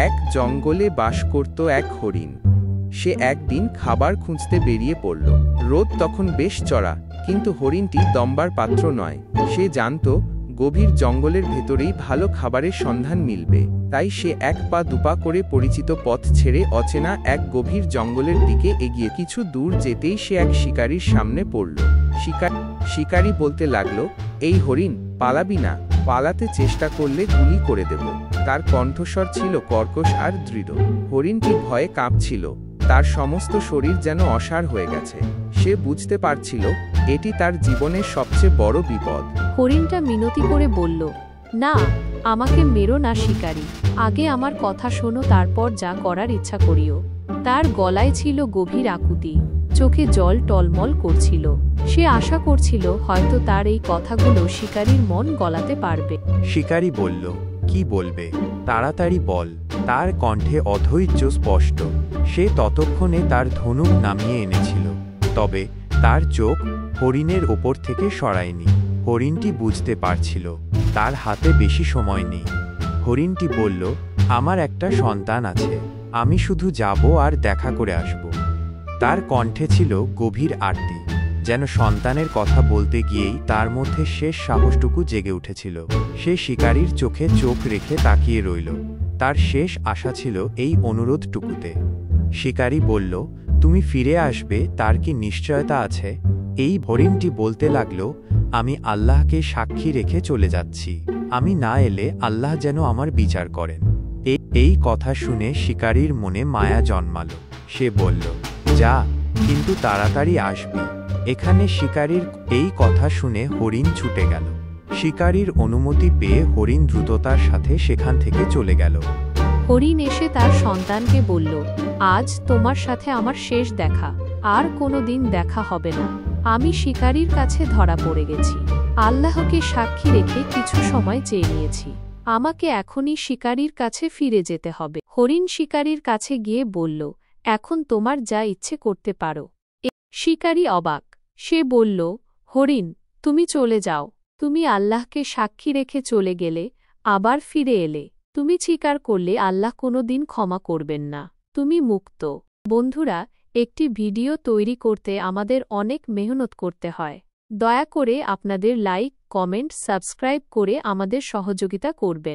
এক জঙ্গলে বাস করত এক হরিণ। সে একদিন খাবার খুঁজতে বেরিয়ে পড়ল। রোদ তখন বেশ চড়া, কিন্তু হরিণটি দমবার পাত্র নয়। সে জানত গভীর জঙ্গলের ভেতরেই ভালো খাবারের সন্ধান মিলবে। তাই সে এক পা দুপা করে পরিচিত পথ ছেড়ে অচেনা এক গভীর জঙ্গলের দিকে এগিয়ে। কিছু দূর যেতেই সে এক শিকারীর সামনে পড়ল। শিকারী বলতে লাগলো, এই হরিণ, পালাবি না, পালাতে চেষ্টা করলে গুলি করে দেব। তার কণ্ঠস্বর ছিল কর্কশ আর দৃঢ়। হরিণটি ভয়ে কাঁপছিল, তার সমস্ত শরীর যেন অসাড় হয়ে গেছে। সে বুঝতে পারছিল এটি তার জীবনের সবচেয়ে বড় বিপদ। হরিণটা মিনতি করে বলল, না, আমাকে মেরো না শিকারী, আগে আমার কথা শোনো, তারপর যা করার ইচ্ছা করিও। তার গলায় ছিল গভীর আকুতি, চোখে জল টলমল করছিল। সে আশা করছিল হয়তো তার এই কথাগুলো শিকারীর মন গলাতে পারবে। শিকারী বলল, কি বলবে, তাড়াতাড়ি বল। তার কণ্ঠে অধৈর্য স্পষ্ট। সে ততক্ষণে তার ধনুক নামিয়ে এনেছিল, তবে তার চোখ হরিণের ওপর থেকে সরায়নি। হরিণটি বুঝতে পারছিল তার হাতে বেশি সময় নেই। হরিণটি বলল, আমার একটা সন্তান আছে, আমি শুধু যাব আর দেখা করে আসব। তার কণ্ঠে ছিল গভীর আরতি, যেন সন্তানের কথা বলতে গিয়েই তার মধ্যে শেষ সাহসটুকু জেগে উঠেছিল। সে শিকারীর চোখে চোখ রেখে তাকিয়ে রইল। তার শেষ আশা ছিল এই অনুরোধটুকুতে। শিকারী বলল, তুমি ফিরে আসবে, তার কি নিশ্চয়তা আছে? এই হরিণটি বলতে লাগল, আমি আল্লাহকে সাক্ষী রেখে চলে যাচ্ছি, আমি না এলে আল্লাহ যেন আমার বিচার করেন। এই কথা শুনে শিকারীর মনে মায়া জন্মাল। সে বলল, যা, কিন্তু তাড়াতাড়ি আসবি। এখানে শিকারীর এই কথা শুনে হরিণ ছুটে গেল। শিকারীর অনুমতি পেয়ে হরিণ দ্রুততার সাথে সেখান থেকে চলে গেল। হরিণ এসে তার সন্তানকে বলল, আজ তোমার সাথে আমার শেষ দেখা, আর কোনো দিন দেখা হবে না। আমি শিকারীর কাছে ধরা পড়ে গেছি, আল্লাহকে সাক্ষী রেখে কিছু সময় চেয়ে নিয়েছি। আমাকে এখনই শিকারীর কাছে ফিরে যেতে হবে। হরিণ শিকারীর কাছে গিয়ে বলল, এখন তোমার যা ইচ্ছে করতে পারো। শিকারী অবাক। সে বলল, হরিণ, তুমি চলে যাও, তুমি আল্লাহকে সাক্ষী রেখে চলে গেলে, আবার ফিরে এলে। তুমি স্বীকার করলে আল্লাহ কোনো দিন ক্ষমা করবেন না, তুমি মুক্ত। বন্ধুরা, একটি ভিডিও তৈরি করতে আমাদের অনেক মেহনত করতে হয়। দয়া করে আপনাদের লাইক, কমেন্ট, সাবস্ক্রাইব করে আমাদের সহযোগিতা করবেন।